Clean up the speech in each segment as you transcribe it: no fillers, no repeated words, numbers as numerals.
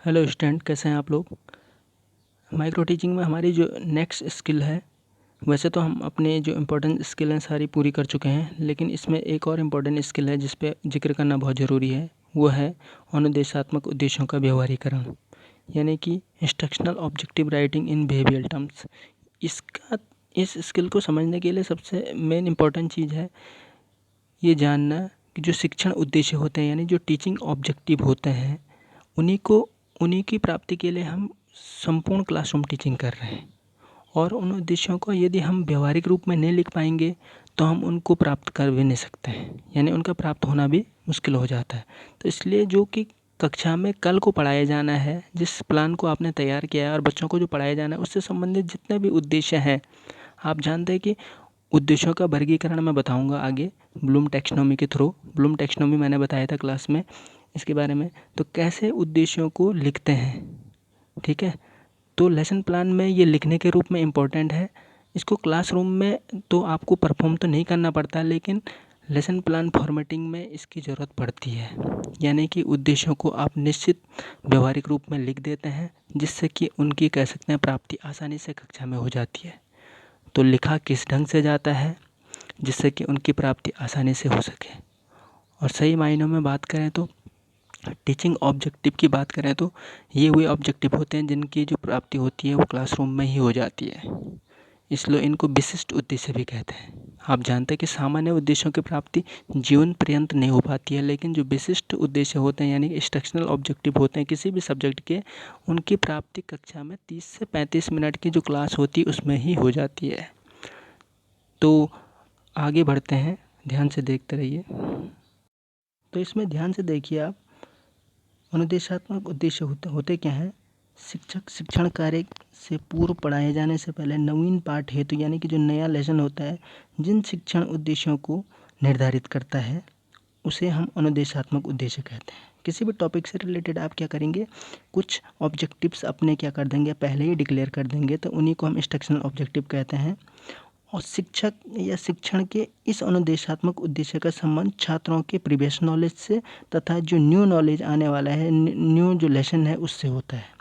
Hello student, कैसे हैं आप लोग। माइक्रो टीचिंग में हमारी जो नेक्स्ट स्किल है, वैसे तो हम अपने जो इम्पोर्टेंट स्किल हैं सारी पूरी कर चुके हैं, लेकिन इसमें एक और इम्पोर्टेंट स्किल है जिस पे जिक्र करना बहुत ज़रूरी है। वो है अनुदेशात्मक उद्देश्यों का व्यवहारीकरण, यानी कि instructional objective writing in behavioural terms. इस स्किल को समझने के लिए सबसे मेन इम्पोर्टेंट चीज़ है ये जानना कि जो शिक्षण उद्देश्य होते हैं, यानी जो टीचिंग ऑब्जेक्टिव होते हैं, उन्हीं की प्राप्ति के लिए हम संपूर्ण क्लासरूम टीचिंग कर रहे हैं। और उन उद्देश्यों को यदि हम व्यवहारिक रूप में नहीं लिख पाएंगे तो हम उनको प्राप्त कर भी नहीं सकते हैं, यानी उनका प्राप्त होना भी मुश्किल हो जाता है। तो इसलिए जो कि कक्षा में कल को पढ़ाया जाना है, जिस प्लान को आपने तैयार किया है और बच्चों को जो पढ़ाया जाना है, उससे संबंधित जितने भी उद्देश्य हैं, आप जानते हैं कि उद्देश्यों का वर्गीकरण मैं बताऊंगा आगे ब्लूम टैक्सोनॉमी के थ्रू। ब्लूम टैक्सोनॉमी मैंने बताया था क्लास में इसके बारे में। तो कैसे उद्देश्यों को लिखते हैं, ठीक है। तो लेसन प्लान में ये लिखने के रूप में इम्पोर्टेंट है। इसको क्लासरूम में तो आपको परफॉर्म तो नहीं करना पड़ता, लेकिन लेसन प्लान फॉर्मेटिंग में इसकी ज़रूरत पड़ती है। यानी कि उद्देश्यों को आप निश्चित व्यवहारिक रूप में लिख देते हैं, जिससे कि उनकी कह सकते हैं प्राप्ति आसानी से कक्षा में हो जाती है। तो लिखा किस ढंग से जाता है जिससे कि उनकी प्राप्ति आसानी से हो सके। और सही मायनों में बात करें तो टीचिंग ऑब्जेक्टिव की बात करें तो ये हुए ऑब्जेक्टिव होते हैं जिनकी जो प्राप्ति होती है वो क्लासरूम में ही हो जाती है, इसलिए इनको विशिष्ट उद्देश्य भी कहते हैं। आप जानते हैं कि सामान्य उद्देश्यों की प्राप्ति जीवन पर्यंत नहीं हो पाती है, लेकिन जो विशिष्ट उद्देश्य होते हैं यानी कि इंस्ट्रक्शनल ऑब्जेक्टिव होते हैं किसी भी सब्जेक्ट के, उनकी प्राप्ति कक्षा में 30 से 35 मिनट की जो क्लास होती है उसमें ही हो जाती है। तो आगे बढ़ते हैं, ध्यान से देखते रहिए। तो इसमें ध्यान से देखिए आप, अनुदेशात्मक उद्देश्य होते क्या हैं। शिक्षक शिक्षण कार्य से पूर्व पढ़ाए जाने से पहले नवीन पाठ हेतु, यानी कि जो नया लेसन होता है, जिन शिक्षण उद्देश्यों को निर्धारित करता है उसे हम अनुदेशात्मक उद्देश्य कहते हैं। किसी भी टॉपिक से रिलेटेड आप क्या करेंगे, कुछ ऑब्जेक्टिव्स अपने क्या कर देंगे, पहले ही डिक्लेयर कर देंगे, तो उन्हीं को हम इंस्ट्रक्शनल ऑब्जेक्टिव कहते हैं। और शिक्षक या शिक्षण के इस अनुदेशात्मक उद्देश्य का संबंध छात्रों के प्रीवियस नॉलेज से तथा जो न्यू नॉलेज आने वाला है, न्यू जो लेसन है, उससे होता है।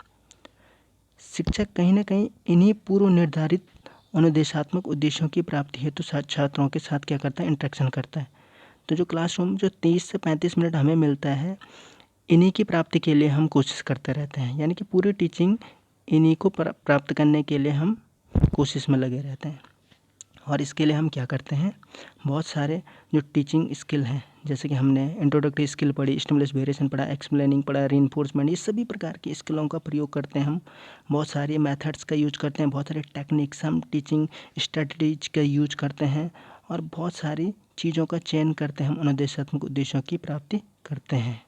शिक्षक कहीं ना कहीं इन्हीं पूर्व निर्धारित अनुदेशात्मक उद्देश्यों की प्राप्ति हेतु छात्रों के साथ क्या करता है, इंटरेक्शन करता है। तो जो क्लासरूम जो 30 से 35 मिनट हमें मिलता है, इन्हीं की प्राप्ति के लिए हम कोशिश करते रहते हैं, यानी कि पूरी टीचिंग इन्हीं को प्राप्त करने के लिए हम कोशिश में लगे रहते हैं। और इसके लिए हम क्या करते हैं, बहुत सारे जो टीचिंग स्किल हैं, जैसे कि हमने इंट्रोडक्टरी स्किल पढ़ी, स्टिमुलस वेरिएशन पढ़ा, एक्सप्लेनिंग पढ़ा, रीइंफोर्समेंट, ये सभी प्रकार की स्किलों का प्रयोग करते हैं हम। बहुत सारे मेथड्स का यूज करते हैं, बहुत सारे टेक्निक्स, हम टीचिंग स्ट्रेटजीज का यूज करते हैं, और बहुत सारी चीज़ों का चयन करते हैं हम अनुदेशात्मक उद्देश्यों की प्राप्ति करते हैं।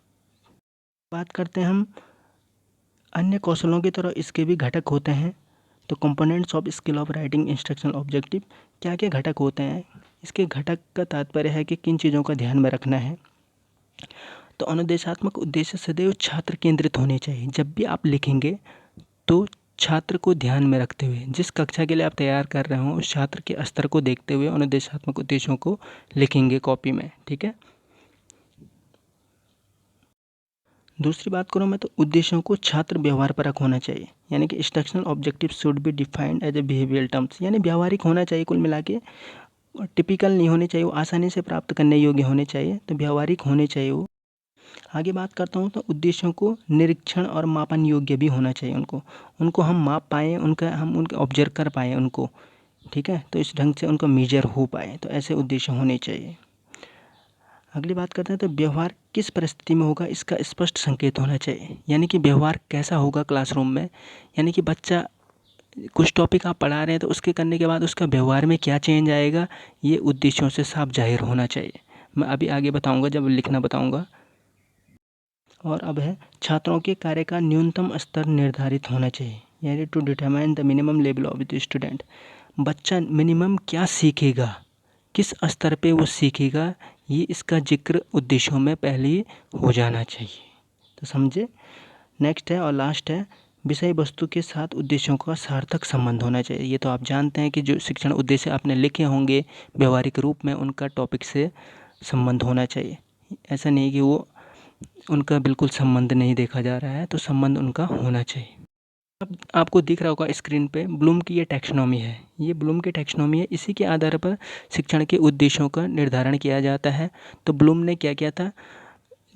बात करते हैं हम अन्य कौशलों की तरह इसके भी घटक होते हैं। तो components of skill of writing instructional objective, क्या क्या घटक होते हैं। इसके घटक का तात्पर्य है कि किन चीज़ों का ध्यान में रखना है। तो अनुदेशात्मक उद्देश्य सदैव छात्र केंद्रित होने चाहिए। जब भी आप लिखेंगे तो छात्र को ध्यान में रखते हुए, जिस कक्षा के लिए आप तैयार कर रहे हो उस छात्र के स्तर को देखते हुए अनुदेशात्मक उद्देश्यों को लिखेंगे कॉपी में, ठीक है। दूसरी बात करूँ मैं तो उद्देश्यों को छात्र व्यवहार परक होना चाहिए, यानी कि instructional objective should be defined as a behavioural terms, यानी व्यवहारिक होना चाहिए कुल मिला के, टिपिकल नहीं होने चाहिए, वो आसानी से प्राप्त करने योग्य होने चाहिए, तो व्यवहारिक होने चाहिए वो। आगे बात करता हूँ तो उद्देश्यों को निरीक्षण और मापन योग्य भी होना चाहिए, उनको हम माप पाएँ, हम उनके ऑब्जर्व कर पाएँ उनको, ठीक है। तो इस ढंग से उनको मेजर हो पाए, तो ऐसे उद्देश्य होने चाहिए। अगली बात करते हैं तो व्यवहार किस परिस्थिति में होगा, इसका स्पष्ट संकेत होना चाहिए, यानी कि व्यवहार कैसा होगा क्लासरूम में, यानी कि बच्चा कुछ टॉपिक आप पढ़ा रहे हैं तो उसके करने के बाद उसका व्यवहार में क्या चेंज आएगा, ये उद्देश्यों से साफ जाहिर होना चाहिए। मैं अभी आगे बताऊंगा जब लिखना बताऊंगा। और अब है छात्रों के कार्य का न्यूनतम स्तर निर्धारित होना चाहिए, यानी to determine the minimum level of the student. बच्चा मिनिमम क्या सीखेगा, किस स्तर पे वो सीखेगा, ये इसका जिक्र उद्देश्यों में पहले ही हो जाना चाहिए। तो समझे। नेक्स्ट है और लास्ट है, विषय वस्तु के साथ उद्देश्यों का सार्थक संबंध होना चाहिए। ये तो आप जानते हैं कि जो शिक्षण उद्देश्य आपने लिखे होंगे व्यवहारिक रूप में, उनका टॉपिक से संबंध होना चाहिए। ऐसा नहीं कि वो उनका बिल्कुल संबंध नहीं देखा जा रहा है, तो संबंध उनका होना चाहिए। अब आपको दिख रहा होगा स्क्रीन पे ब्लूम की ये टैक्सोनॉमी है, ये ब्लूम की टैक्सोनॉमी है। इसी के आधार पर शिक्षण के उद्देश्यों का निर्धारण किया जाता है। तो ब्लूम ने क्या किया था,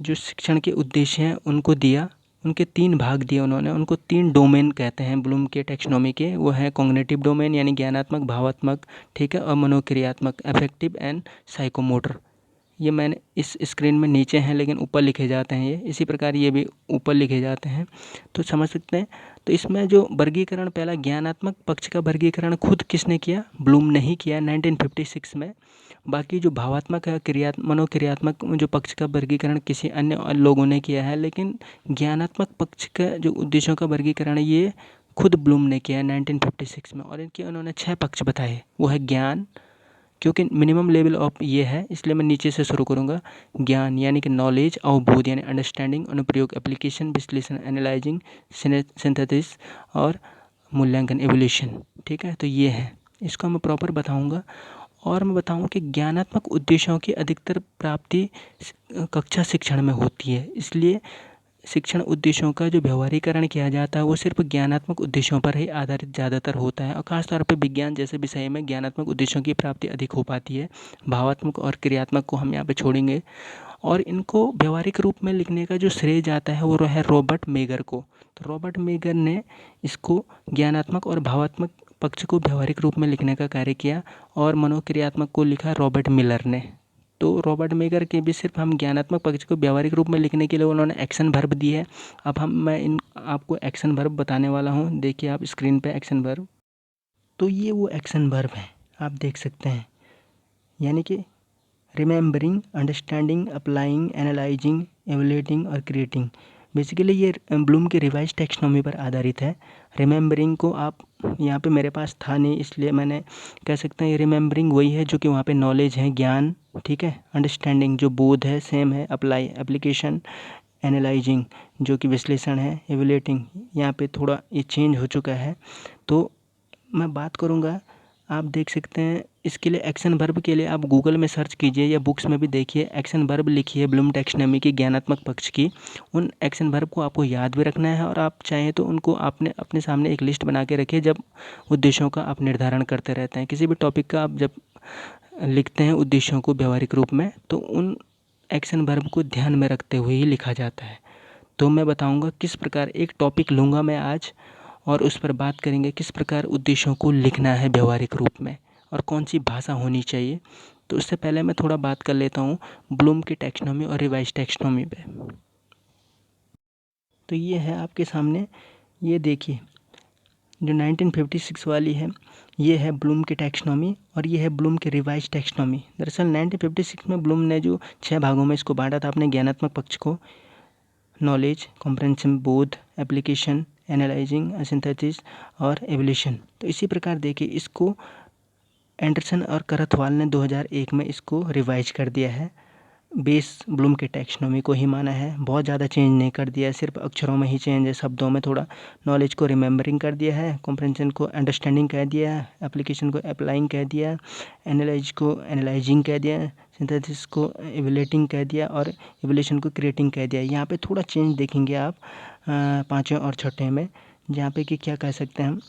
जो शिक्षण के उद्देश्य हैं उनको दिया, उनके 3 भाग दिए उन्होंने, उनको 3 डोमेन कहते हैं ब्लूम के टैक्सोनॉमी के। वो है कॉग्निटिव डोमेन यानी ज्ञानात्मक, भावात्मक, ठीक है, और मनोक्रियात्मक, अफेक्टिव एंड साइकोमोटर। ये मैंने इस स्क्रीन में नीचे हैं लेकिन ऊपर लिखे जाते हैं, ये इसी प्रकार ये भी ऊपर लिखे जाते हैं, तो समझ सकते हैं। तो इसमें जो वर्गीकरण, पहला ज्ञानात्मक पक्ष का वर्गीकरण खुद किसने किया, ब्लूम ने ही किया 1956 में। बाकी जो भावात्मक है, मनोक्रियात्मक जो पक्ष का वर्गीकरण किसी अन्य लोगों ने किया है, लेकिन ज्ञानात्मक पक्ष का जो उद्देश्यों का वर्गीकरण ये खुद ब्लूम ने किया है 1956 में। और इनके उन्होंने 6 पक्ष बताए। वो है ज्ञान, क्योंकि मिनिमम लेवल ऑफ ये है इसलिए मैं नीचे से शुरू करूँगा। ज्ञान यानी कि नॉलेज, अवबोध यानी अंडरस्टैंडिंग, अनुप्रयोग एप्लीकेशन, विश्लेषण एनालाइजिंग, सिंथेसिस और मूल्यांकन एवोल्यूशन, ठीक है। तो ये है, इसको मैं प्रॉपर बताऊँगा। और मैं बताऊँ कि ज्ञानात्मक उद्देश्यों की अधिकतर प्राप्ति कक्षा शिक्षण में होती है, इसलिए शिक्षण उद्देश्यों का जो व्यवहारीकरण किया जाता है वो सिर्फ ज्ञानात्मक उद्देश्यों पर ही आधारित ज़्यादातर होता है। और ख़ासतौर पर विज्ञान जैसे विषय में ज्ञानात्मक उद्देश्यों की प्राप्ति अधिक हो पाती है। भावात्मक और क्रियात्मक को हम यहाँ पे छोड़ेंगे। और इनको व्यवहारिक रूप में लिखने का जो श्रेय जाता है वो है रॉबर्ट मेगर को। तो रॉबर्ट मेगर ने इसको ज्ञानात्मक और भावात्मक पक्ष को व्यवहारिक रूप में लिखने का कार्य किया, और मनोक्रियात्मक को लिखा रॉबर्ट मिलर ने। तो रॉबर्ट मेगर के भी सिर्फ हम ज्ञानात्मक पक्ष को व्यावहारिक रूप में लिखने के लिए उन्होंने एक्शन वर्ब दी है। अब मैं आपको एक्शन वर्ब बताने वाला हूँ। देखिए आप स्क्रीन पे एक्शन वर्ब, तो ये वो एक्शन वर्ब है, आप देख सकते हैं, यानी कि रिमेंबरिंग, अंडरस्टैंडिंग, अप्लाइंग, एनालाइजिंग, एवल्यूएटिंग और क्रिएटिंग। बेसिकली ये ब्लूम की रिवाइज टेक्सोनॉमी पर आधारित है। रिमेंबरिंग को आप यहाँ पे मेरे पास था नहीं इसलिए मैंने कह सकते हैं ये रिमेंबरिंग वही है जो कि वहाँ पे नॉलेज है, ज्ञान, ठीक है। अंडरस्टैंडिंग जो बोध है सेम है, अप्लाई एप्लीकेशन, एनालाइजिंग जो कि विश्लेषण है, एवल्यूएटिंग यहाँ पे थोड़ा ये चेंज हो चुका है। तो मैं बात करूँगा, आप देख सकते हैं इसके लिए एक्शन वर्ब के लिए आप गूगल में सर्च कीजिए या बुक्स में भी देखिए, एक्शन वर्ब लिखिए ब्लूम टैक्सोनॉमी की ज्ञानात्मक पक्ष की। उन एक्शन वर्ब को आपको याद भी रखना है, और आप चाहें तो उनको आपने अपने सामने एक लिस्ट बना के रखिए जब उद्देश्यों का आप निर्धारण करते रहते हैं। किसी भी टॉपिक का आप जब लिखते हैं उद्देश्यों को व्यवहारिक रूप में, तो उन एक्शन वर्ब को ध्यान में रखते हुए ही लिखा जाता है। तो मैं बताऊँगा किस प्रकार, एक टॉपिक लूँगा मैं आज और उस पर बात करेंगे किस प्रकार उद्देश्यों को लिखना है व्यवहारिक रूप में और कौन सी भाषा होनी चाहिए। तो उससे पहले मैं थोड़ा बात कर लेता हूँ ब्लूम की टैक्सोनॉमी और रिवाइज टैक्सोनॉमी पे। तो ये है आपके सामने, ये देखिए जो 1956 वाली है ये है ब्लूम की टैक्सोनॉमी, और ये है ब्लूम की रिवाइज टैक्सोनॉमी। दरअसल 1956 में ब्लूम ने जो 6 भागों में इसको बांटा था अपने ज्ञानात्मक पक्ष को, नॉलेज, कॉम्प्रहेंसिव, बोध, एप्लीकेशन, एनालाइजिंग, सिंथेसिस और एवोल्यूशन। तो इसी प्रकार देखिए इसको एंडरसन और करथवाल ने 2001 में इसको रिवाइज कर दिया है। बेस ब्लूम के टैक्सोनॉमी को ही माना है, बहुत ज़्यादा चेंज नहीं कर दिया, सिर्फ अक्षरों में ही चेंज है, शब्दों में थोड़ा। नॉलेज को रिमेंबरिंग कर दिया है, कॉम्प्रहेंशन को अंडरस्टैंडिंग कह दिया है, एप्लीकेशन को अप्लाइंग कह दिया, एनालाइज को एनालाइजिंग कह दिया, सिंथेसिस को एवल्यूएटिंग कह दिया और एवोल्यूशन को क्रिएटिंग कह दिया। यहाँ पे थोड़ा चेंज देखेंगे आप पाँचवें और छठवें में, जहाँ पे कि क्या कह सकते हैं हम,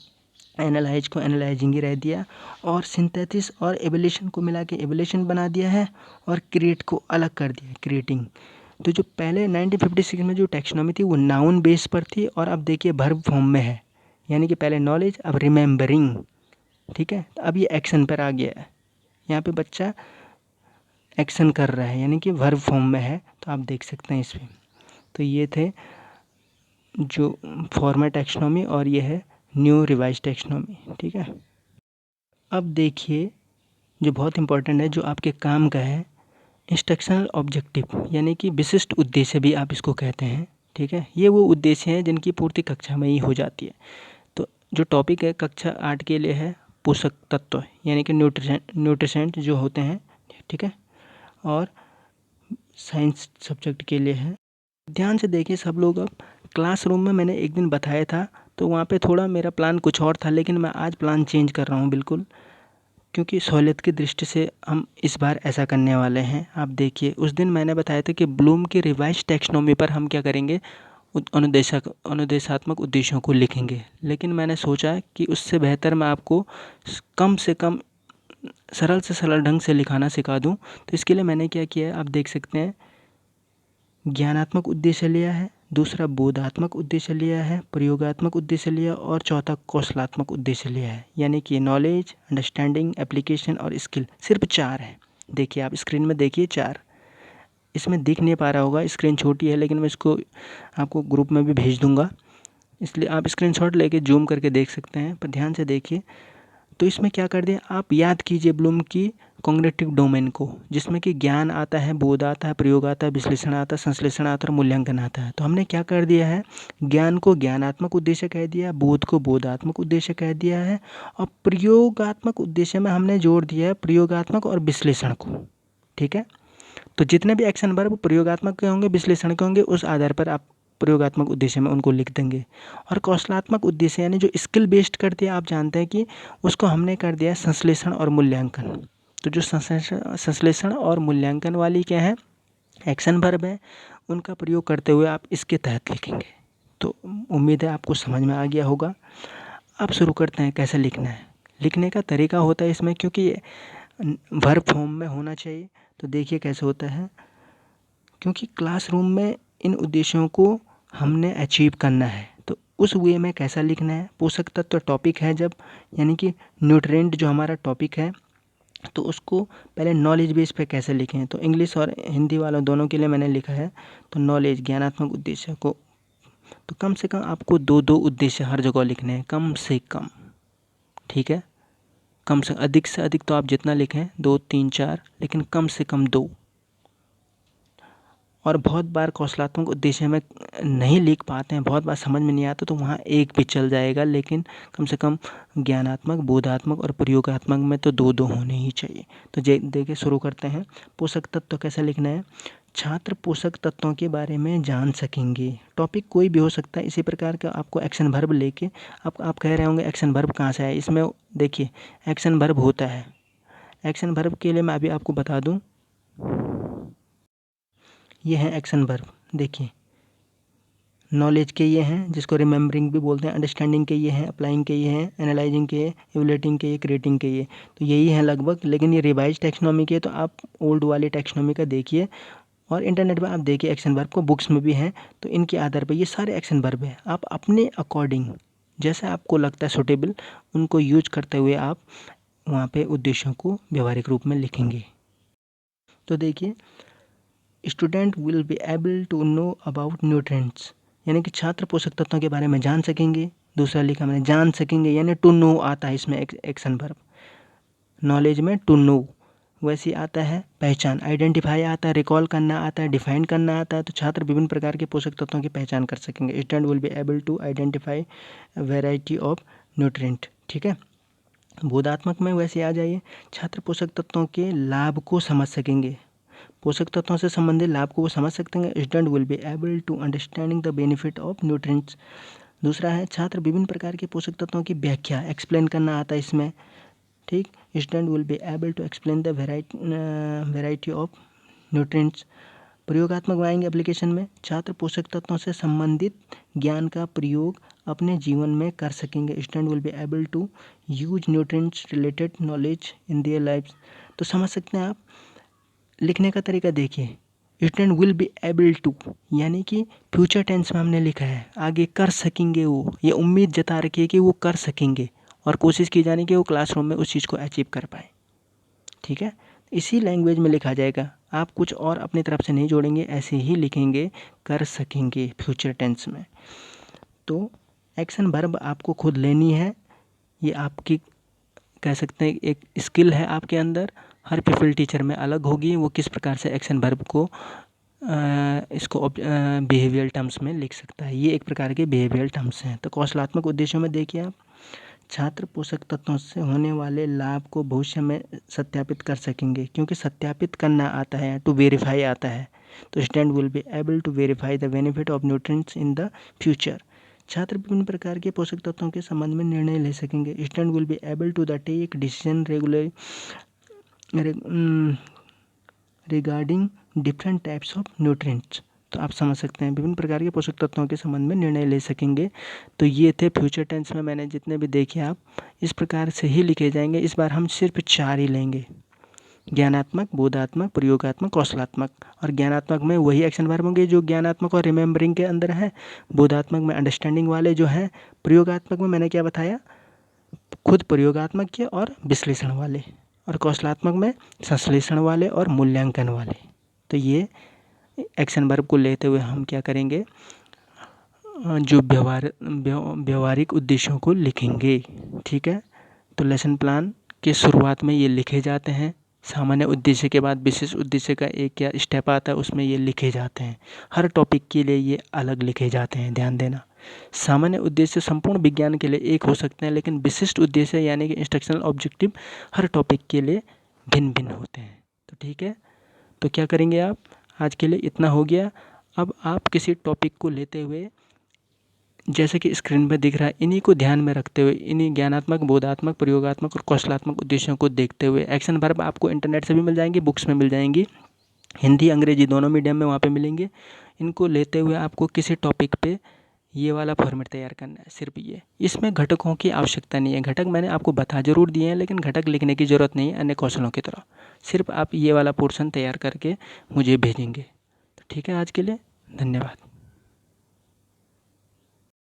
एनालाइज को एनालाइजिंग ही रह दिया, और सिंथेसिस और एवोल्यूशन को मिला के एवोल्यूशन बना दिया है, और क्रिएट को अलग कर दिया, क्रिएटिंग। तो जो पहले 1956 में जो टैक्सोनॉमी थी वो नाउन बेस पर थी, और अब देखिए वर्ब फॉर्म में है, यानी कि पहले नॉलेज, अब रिमेंबरिंग, ठीक है। अब ये एक्शन पर आ गया है, यहाँ पे बच्चा एक्शन कर रहा है, यानी कि वर्ब फॉर्म में है, तो आप देख सकते हैं इसमें। तो ये थे जो फॉर्मेट टैक्सोनॉमी, और ये है न्यू रिवाइज टैक्सोनॉमी, ठीक है। अब देखिए जो बहुत इंपॉर्टेंट है, जो आपके काम का है, इंस्ट्रक्शनल ऑब्जेक्टिव यानी कि विशिष्ट उद्देश्य भी आप इसको कहते हैं, ठीक है। ये वो उद्देश्य हैं जिनकी पूर्ति कक्षा में ही हो जाती है। तो जो टॉपिक है कक्षा 8 के लिए है पोषक तत्व यानी कि न्यूट्रिशेंट जो होते हैं, ठीक है, और साइंस सब्जेक्ट के लिए है। ध्यान से देखिए सब लोग, अब क्लासरूम में मैंने एक दिन बताया था तो वहाँ पे थोड़ा मेरा प्लान कुछ और था, लेकिन मैं आज प्लान चेंज कर रहा हूँ बिल्कुल। क्योंकि सहूलियत की दृष्टि से हम इस बार ऐसा करने वाले हैं। आप देखिए, उस दिन मैंने बताया था कि ब्लूम की रिवाइज्ड टैक्सोनॉमी पर हम क्या करेंगे, अनुदेशात्मक उद्देश्यों को लिखेंगे। लेकिन मैंने सोचा कि उससे बेहतर मैं आपको कम से कम सरल से सरल ढंग से लिखाना सिखा दूं। तो इसके लिए मैंने क्या किया है, आप देख सकते हैं, ज्ञानात्मक उद्देश्य लिया है, दूसरा बोधात्मक उद्देश्य लिया है, प्रयोगात्मक उद्देश्य लिया और चौथा कौशलात्मक उद्देश्य लिया है। यानी कि नॉलेज, अंडरस्टैंडिंग, एप्लीकेशन और स्किल सिर्फ 4 है। देखिए, आप स्क्रीन में देखिए 4। इसमें दिख नहीं पा रहा होगा, स्क्रीन छोटी है, लेकिन मैं इसको आपको ग्रुप में भी भेज दूंगा, इसलिए आप स्क्रीनशॉट लेके जूम करके देख सकते हैं। पर ध्यान से देखिए, तो इसमें क्या कर दिया, आप याद कीजिए ब्लूम की कॉग्निटिव डोमेन को, जिसमें कि ज्ञान आता है, बोध आता है, प्रयोग आता है, विश्लेषण आता है, संश्लेषण आता है और मूल्यांकन आता है। तो हमने क्या कर दिया है, ज्ञान को ज्ञानात्मक उद्देश्य कह दिया, बोध को बोधात्मक उद्देश्य कह दिया है और प्रयोगात्मक उद्देश्य में हमने जोड़ दिया है प्रयोगात्मक और विश्लेषण को। ठीक है, तो जितने भी एक्शन वर्ब प्रयोगात्मक के होंगे, विश्लेषण के होंगे, उस आधार पर आप प्रयोगात्मक उद्देश्य में उनको लिख देंगे। और कौशलात्मक उद्देश्य यानी जो स्किल बेस्ड कर दिया, आप जानते हैं कि उसको हमने कर दिया संश्लेषण और मूल्यांकन। तो जो संश्लेषण और मूल्यांकन वाली क्या है, एक्शन वर्ब है, उनका प्रयोग करते हुए आप इसके तहत लिखेंगे। तो उम्मीद है आपको समझ में आ गया होगा। अब शुरू करते हैं कैसे लिखना है। लिखने का तरीका होता है इसमें, क्योंकि वर्ब फॉर्म में होना चाहिए, तो देखिए कैसे होता है। क्योंकि क्लासरूम में इन उद्देश्यों को हमने अचीव करना है, तो उस वे में कैसा लिखना है। पोषक तत्व टॉपिक है जब, यानी कि न्यूट्रिएंट जो हमारा टॉपिक है, तो उसको पहले नॉलेज बेस पे कैसे लिखें। तो इंग्लिश और हिंदी वालों दोनों के लिए मैंने लिखा है। तो नॉलेज ज्ञानात्मक उद्देश्य को, तो कम से कम आपको 2-2 उद्देश्य हर जगह लिखने हैं, कम से कम। ठीक है, कम से अधिक तो आप जितना लिखें 2, 3, 4, लेकिन कम से कम 2। और बहुत बार कौशलात्मक उद्देश्य में नहीं लिख पाते हैं, बहुत बार समझ में नहीं आता, तो वहाँ एक भी चल जाएगा, लेकिन कम से कम ज्ञानात्मक, बोधात्मक और प्रयोगात्मक में तो 2-2 होने ही चाहिए। तो देखिए शुरू करते हैं। पोषक तत्व कैसे लिखना है, छात्र पोषक तत्वों के बारे में जान सकेंगे। टॉपिक कोई भी हो सकता है, इसी प्रकार का आपको एक्शन वर्ब लेके, आप कह रहे होंगे एक्शन वर्ब कहाँ से आए। इसमें देखिए एक्शन वर्ब होता है। एक्शन वर्ब के लिए मैं अभी आपको बता दूँ, ये हैं एक्शन वर्ब। देखिए, नॉलेज के ये हैं, जिसको रिमेंबरिंग भी बोलते हैं, अंडरस्टैंडिंग के ये हैं, अप्लाइंग के ये हैं, एनालाइजिंग के, इवैल्यूएटिंग के, क्रिएटिंग के ये, तो यही हैं लगभग। लेकिन ये रिवाइज टैक्सोनॉमी के, तो आप ओल्ड वाले टैक्सोनॉमी का देखिए और इंटरनेट पर आप देखिए एक्शन वर्ब को, बुक्स में भी हैं। तो इनके आधार पर ये सारे एक्शन वर्ब हैं। आप अपने अकॉर्डिंग जैसा आपको लगता है सुटेबल, उनको यूज करते हुए आप वहाँ पे उद्देश्यों को व्यवहारिक रूप में लिखेंगे। तो देखिए, student will be able to know about nutrients, यानी कि छात्र पोषक तत्वों के बारे में जान सकेंगे। दूसरा लिखा मैंने जान सकेंगे, यानी टू नो आता है इसमें एक्शन वर्ब। नॉलेज में टू नो वैसे आता है, पहचान आइडेंटिफाई आता है, रिकॉल करना आता है, डिफाइन करना आता है। तो छात्र विभिन्न प्रकार के पोषक तत्वों की पहचान कर सकेंगे। Student will be able to identify variety of nutrient. ठीक है, बोधात्मक में वैसे आ जाइए, छात्र पोषक तत्वों के लाभ को समझ सकेंगे। पोषक तत्वों से संबंधित लाभ को वो समझ सकते हैं। Student will be able to understanding the benefit of nutrients. दूसरा है, छात्र विभिन्न प्रकार के पोषक तत्वों की व्याख्या एक्सप्लेन करना आता है इसमें। ठीक, student will be able to explain the variety of nutrients. प्रयोगात्मक में आएंगे एप्लीकेशन में, छात्र पोषक तत्वों से संबंधित ज्ञान का प्रयोग अपने जीवन में कर सकेंगे। Student will be able to use nutrients related knowledge in their life. तो समझ सकते हैं आप। लिखने का तरीका देखिए, student will be able to, यानी कि फ्यूचर टेंस में हमने लिखा है, आगे कर सकेंगे वो, ये उम्मीद जता रखी है कि वो कर सकेंगे और कोशिश की जानी कि वो क्लासरूम में उस चीज़ को अचीव कर पाए। ठीक है, इसी लैंग्वेज में लिखा जाएगा, आप कुछ और अपनी तरफ से नहीं जोड़ेंगे, ऐसे ही लिखेंगे, कर सकेंगे फ्यूचर टेंस में। तो एक्शन वर्ब आपको खुद लेनी है, ये आपकी कह सकते हैं एक स्किल है आपके अंदर। हर पीपल टीचर में अलग होगी, वो किस प्रकार से एक्शन वर्ब को इसको बिहेवियर टर्म्स में लिख सकता है। ये एक प्रकार के बिहेवियर टर्म्स हैं। तो कौशलात्मक उद्देश्यों में देखिए आप, छात्र पोषक तत्वों से होने वाले लाभ को भविष्य में सत्यापित कर सकेंगे, क्योंकि सत्यापित करना आता है, टू वेरीफाई आता है। तो student will be able to verify the benefit of nutrients in the future. छात्र विभिन्न प्रकार के पोषक तत्वों के संबंध में निर्णय ले सकेंगे। Student will be able to the take decision regarding different types of nutrients. तो आप समझ सकते हैं विभिन्न प्रकार के पोषक तत्वों के संबंध में निर्णय ले सकेंगे। तो ये थे फ्यूचर टेंस में मैंने जितने भी देखे, आप इस प्रकार से ही लिखे जाएंगे। इस बार हम सिर्फ 4 ही लेंगे, ज्ञानात्मक, बोधात्मक, प्रयोगात्मक, कौशलात्मक। और ज्ञानात्मक में वही एक्शन वर्ब होंगे जो ज्ञानात्मक और रिमेम्बरिंग के अंदर है। बोधात्मक में अंडरस्टैंडिंग वाले जो हैं। प्रयोगात्मक में मैंने क्या बताया, खुद प्रयोगात्मक के और विश्लेषण वाले। और कौशलात्मक में संश्लेषण वाले और मूल्यांकन वाले। तो ये एक्शन वर्ब को लेते हुए हम क्या करेंगे, जो व्यवहारिक उद्देश्यों को लिखेंगे। ठीक है, तो लेसन प्लान के शुरुआत में ये लिखे जाते हैं। सामान्य उद्देश्य के बाद विशेष उद्देश्य का एक क्या स्टेप आता है, उसमें ये लिखे जाते हैं। हर टॉपिक के लिए ये अलग लिखे जाते हैं, ध्यान देना। सामान्य उद्देश्य संपूर्ण विज्ञान के लिए एक हो सकते हैं, लेकिन विशिष्ट उद्देश्य यानी कि इंस्ट्रक्शनल ऑब्जेक्टिव हर टॉपिक के लिए भिन्न भिन्न होते हैं। तो ठीक है, तो क्या करेंगे आप, आज के लिए इतना हो गया। अब आप किसी टॉपिक को लेते हुए, जैसे कि स्क्रीन पर दिख रहा है, इन्हीं को ध्यान में रखते हुए, इन्हीं ज्ञानात्मक, बोधात्मक, प्रयोगात्मक और कौशलात्मक उद्देश्यों को देखते हुए, एक्शन वर्ब आपको इंटरनेट से भी मिल जाएंगे, बुक्स में मिल जाएंगी, हिंदी अंग्रेजी दोनों मीडियम में वहाँ पे मिलेंगे। इनको लेते हुए आपको किसी टॉपिक पे ये वाला फॉर्मेट तैयार करना है, सिर्फ ये। इसमें घटकों की आवश्यकता नहीं है। घटक मैंने आपको बता जरूर दिए हैं, लेकिन घटक लिखने की ज़रूरत नहीं है अन्य कौशलों की तरह। सिर्फ आप ये वाला पोर्शन तैयार करके मुझे भेजेंगे। तो ठीक है, आज के लिए धन्यवाद।